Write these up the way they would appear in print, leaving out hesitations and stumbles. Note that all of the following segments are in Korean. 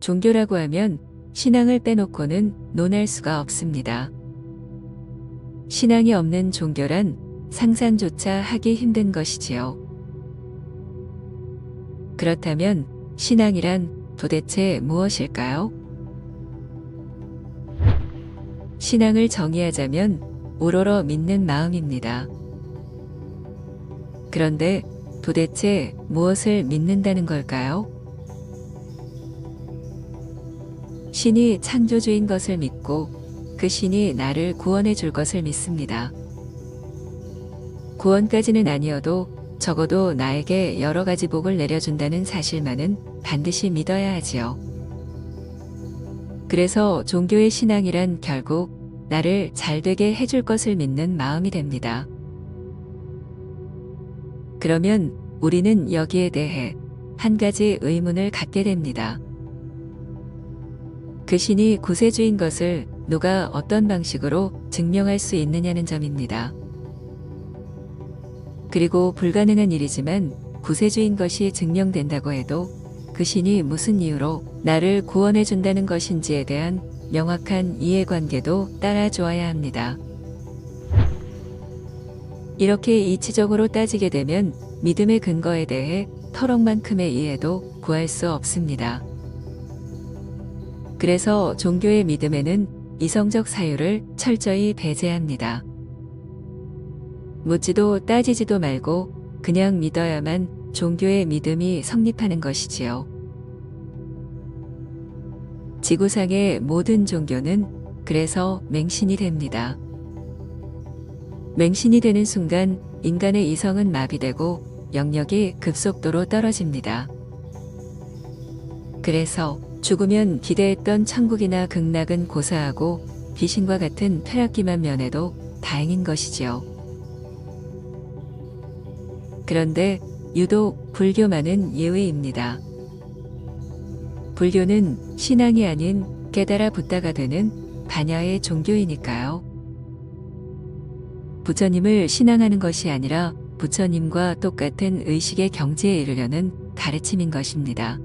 종교라고 하면 신앙을 빼놓고는 논할 수가 없습니다. 신앙이 없는 종교란 상상조차 하기 힘든 것이지요. 그렇다면 신앙이란 도대체 무엇일까요? 신앙을 정의하자면 우러러 믿는 마음입니다. 그런데 도대체 무엇을 믿는다는 걸까요? 신이 창조주인 것을 믿고 그 신이 나를 구원해 줄 것을 믿습니다. 구원까지는 아니어도 적어도 나에게 여러 가지 복을 내려준다는 사실만은 반드시 믿어야 하지요. 그래서 종교의 신앙이란 결국 나를 잘되게 해줄 것을 믿는 마음이 됩니다. 그러면 우리는 여기에 대해 한 가지 의문을 갖게 됩니다. 그 신이 구세주인 것을 누가 어떤 방식으로 증명할 수 있느냐는 점입니다. 그리고 불가능한 일이지만 구세주인 것이 증명된다고 해도 그 신이 무슨 이유로 나를 구원해 준다는 것인지에 대한 명확한 이해관계도 따라주어야 합니다. 이렇게 이치적으로 따지게 되면 믿음의 근거에 대해 터럭만큼의 이해도 구할 수 없습니다. 그래서 종교의 믿음에는 이성적 사유를 철저히 배제합니다. 묻지도 따지지도 말고 그냥 믿어야만 종교의 믿음이 성립하는 것이지요. 지구상의 모든 종교는 그래서 맹신이 됩니다. 맹신이 되는 순간 인간의 이성은 마비되고 영역이 급속도로 떨어집니다. 그래서 죽으면 기대했던 천국이나 극락은 고사하고 귀신과 같은 쾌락기만 면해도 다행인 것이지요. 그런데 유독 불교만은 예외입니다. 불교는 신앙이 아닌 깨달아 붓다가 되는 반야의 종교이니까요. 부처님을 신앙하는 것이 아니라 부처님과 똑같은 의식의 경지에 이르려는 가르침인 것입니다.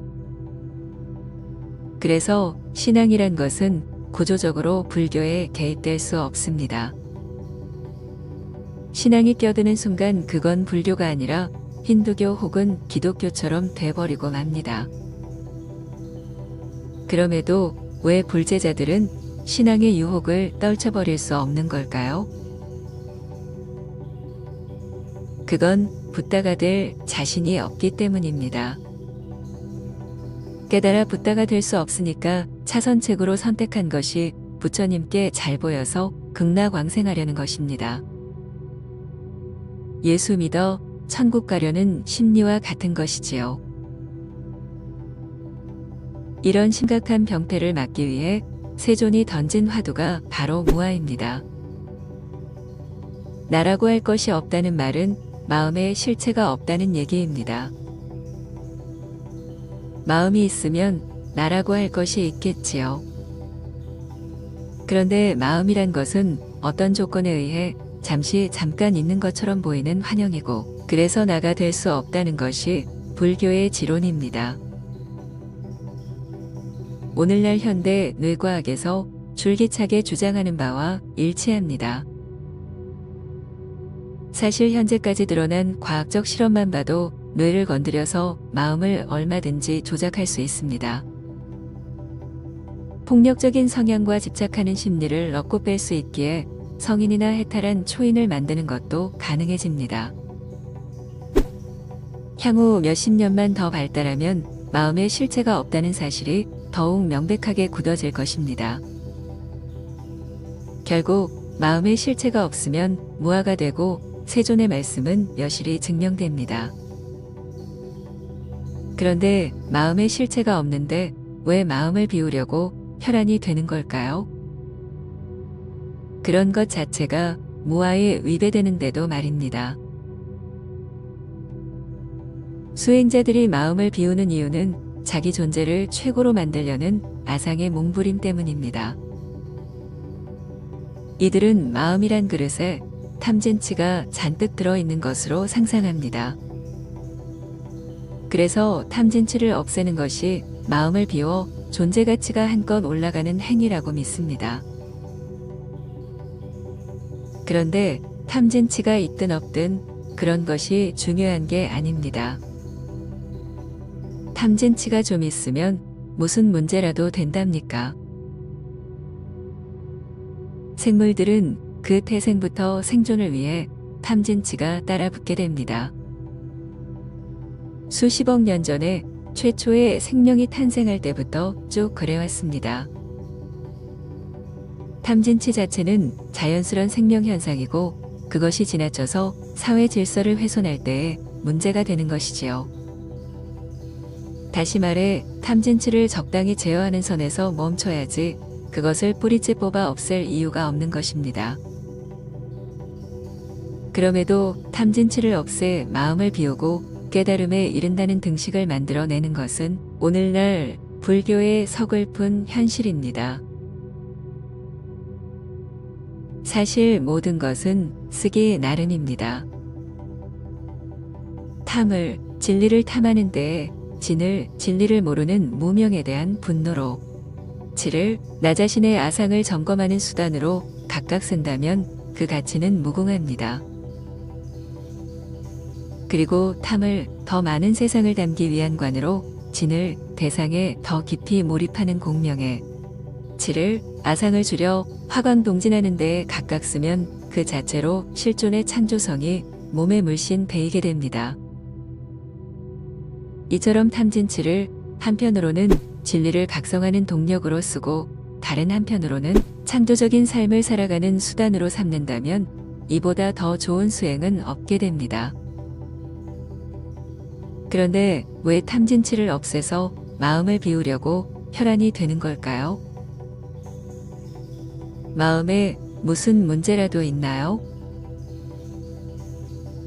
그래서 신앙이란 것은 구조적으로 불교에 개입될 수 없습니다. 신앙이 껴드는 순간 그건 불교가 아니라 힌두교 혹은 기독교처럼 돼버리고 맙니다. 그럼에도 왜 불제자들은 신앙의 유혹을 떨쳐버릴 수 없는 걸까요? 그건 붓다가 될 자신이 없기 때문입니다. 깨달아 붓다가 될 수 없으니까 차선책으로 선택한 것이 부처님께 잘 보여서 극락왕생하려는 것입니다. 예수 믿어 천국 가려는 심리와 같은 것이지요. 이런 심각한 병폐를 막기 위해 세존이 던진 화두가 바로 무아입니다. 나라고 할 것이 없다는 말은 마음에 실체가 없다는 얘기입니다. 마음이 있으면 나라고 할 것이 있겠지요. 그런데 마음이란 것은 어떤 조건에 의해 잠깐 있는 것처럼 보이는 환영이고 그래서 나가 될 수 없다는 것이 불교의 지론입니다. 오늘날 현대 뇌과학에서 줄기차게 주장하는 바와 일치합니다. 사실 현재까지 드러난 과학적 실험만 봐도 뇌를 건드려서 마음을 얼마든지 조작할 수 있습니다. 폭력적인 성향과 집착하는 심리를 넣고 뺄 수 있기에 성인이나 해탈한 초인을 만드는 것도 가능해집니다. 향후 몇십 년만 더 발달하면 마음에 실체가 없다는 사실이 더욱 명백하게 굳어질 것입니다. 결국 마음에 실체가 없으면 무아가 되고 세존의 말씀은 여실히 증명됩니다. 그런데 마음에 실체가 없는데 왜 마음을 비우려고 혈안이 되는 걸까요? 그런 것 자체가 무아에 위배되는데도 말입니다. 수행자들이 마음을 비우는 이유는 자기 존재를 최고로 만들려는 아상의 몸부림 때문입니다. 이들은 마음이란 그릇에 탐진치가 잔뜩 들어있는 것으로 상상합니다. 그래서 탐진치를 없애는 것이 마음을 비워 존재 가치가 한껏 올라가는 행위라고 믿습니다. 그런데 탐진치가 있든 없든 그런 것이 중요한 게 아닙니다. 탐진치가 좀 있으면 무슨 문제라도 된답니까? 생물들은 그 태생부터 생존을 위해 탐진치가 따라붙게 됩니다. 수십억 년 전에 최초의 생명이 탄생할 때부터 쭉 그래왔습니다. 탐진치 자체는 자연스런 생명 현상이고 그것이 지나쳐서 사회 질서를 훼손할 때에 문제가 되는 것이지요. 다시 말해 탐진치를 적당히 제어하는 선에서 멈춰야지 그것을 뿌리째 뽑아 없앨 이유가 없는 것입니다. 그럼에도 탐진치를 없애 마음을 비우고 깨달음에 이른다는 등식을 만들어내는 것은 오늘날 불교의 서글픈 현실입니다. 사실 모든 것은 쓰기 나름입니다. 탐을, 진리를 탐하는 데에 진을, 진리를 모르는 무명에 대한 분노로, 치를, 나 자신의 아상을 점검하는 수단으로 각각 쓴다면 그 가치는 무궁합니다. 그리고 탐을 더 많은 세상을 담기 위한 관으로 진을 대상에 더 깊이 몰입하는 공명에, 치를, 아상을 줄여 화광동진하는 데에 각각 쓰면 그 자체로 실존의 창조성이 몸에 물씬 배이게 됩니다. 이처럼 탐진치를 한편으로는 진리를 각성하는 동력으로 쓰고 다른 한편으로는 창조적인 삶을 살아가는 수단으로 삼는다면 이보다 더 좋은 수행은 없게 됩니다. 그런데 왜 탐진치를 없애서 마음을 비우려고 혈안이 되는 걸까요? 마음에 무슨 문제라도 있나요?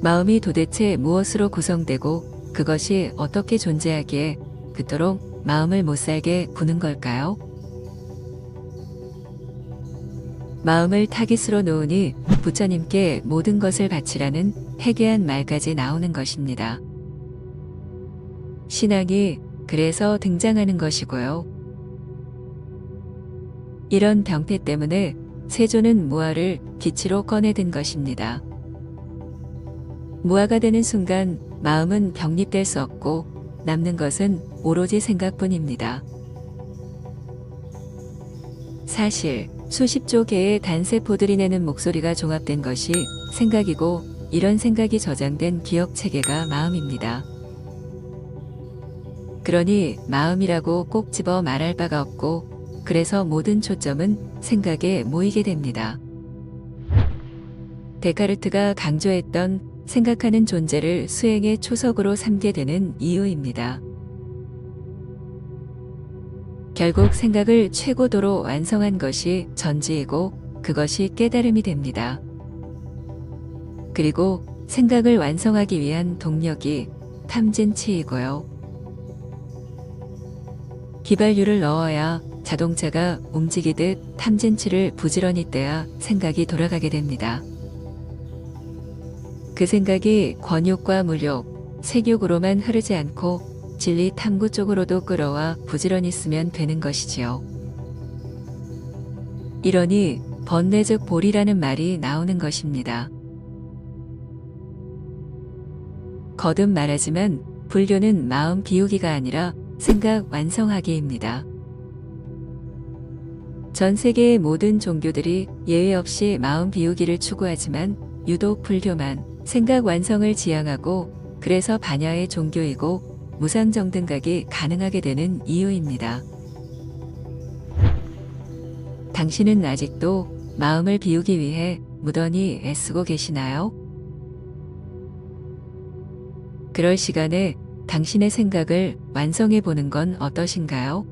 마음이 도대체 무엇으로 구성되고 그것이 어떻게 존재하기에 그토록 마음을 못살게 구는 걸까요? 마음을 타깃으로 놓으니 부처님께 모든 것을 바치라는 해괴한 말까지 나오는 것입니다. 신앙이 그래서 등장하는 것이고요. 이런 병폐 때문에 세조는 무아를 기치로 꺼내든 것입니다. 무아가 되는 순간 마음은 병립될 수 없고 남는 것은 오로지 생각뿐입니다. 사실 수십조 개의 단세포들이 내는 목소리가 종합된 것이 생각이고 이런 생각이 저장된 기억 체계가 마음입니다. 그러니 마음이라고 꼭 집어 말할 바가 없고 그래서 모든 초점은 생각에 모이게 됩니다. 데카르트가 강조했던 생각하는 존재를 수행의 초석으로 삼게 되는 이유입니다. 결국 생각을 최고도로 완성한 것이 전지이고 그것이 깨달음이 됩니다. 그리고 생각을 완성하기 위한 동력이 탐진치이고요. 기발유를 넣어야 자동차가 움직이듯 탐진치를 부지런히 떼야 생각이 돌아가게 됩니다. 그 생각이 권욕과 물욕, 색욕으로만 흐르지 않고 진리 탐구 쪽으로도 끌어와 부지런히 쓰면 되는 것이지요. 이러니 번뇌즉 볼이라는 말이 나오는 것입니다. 거듭 말하지만 불교는 마음 비우기가 아니라 생각 완성하기입니다. 전 세계의 모든 종교들이 예외 없이 마음 비우기를 추구하지만 유독 불교만 생각 완성을 지향하고 그래서 반야의 종교이고 무상정등각이 가능하게 되는 이유입니다. 당신은 아직도 마음을 비우기 위해 무던히 애쓰고 계시나요? 그럴 시간에 당신의 생각을 완성해 보는 건 어떠신가요?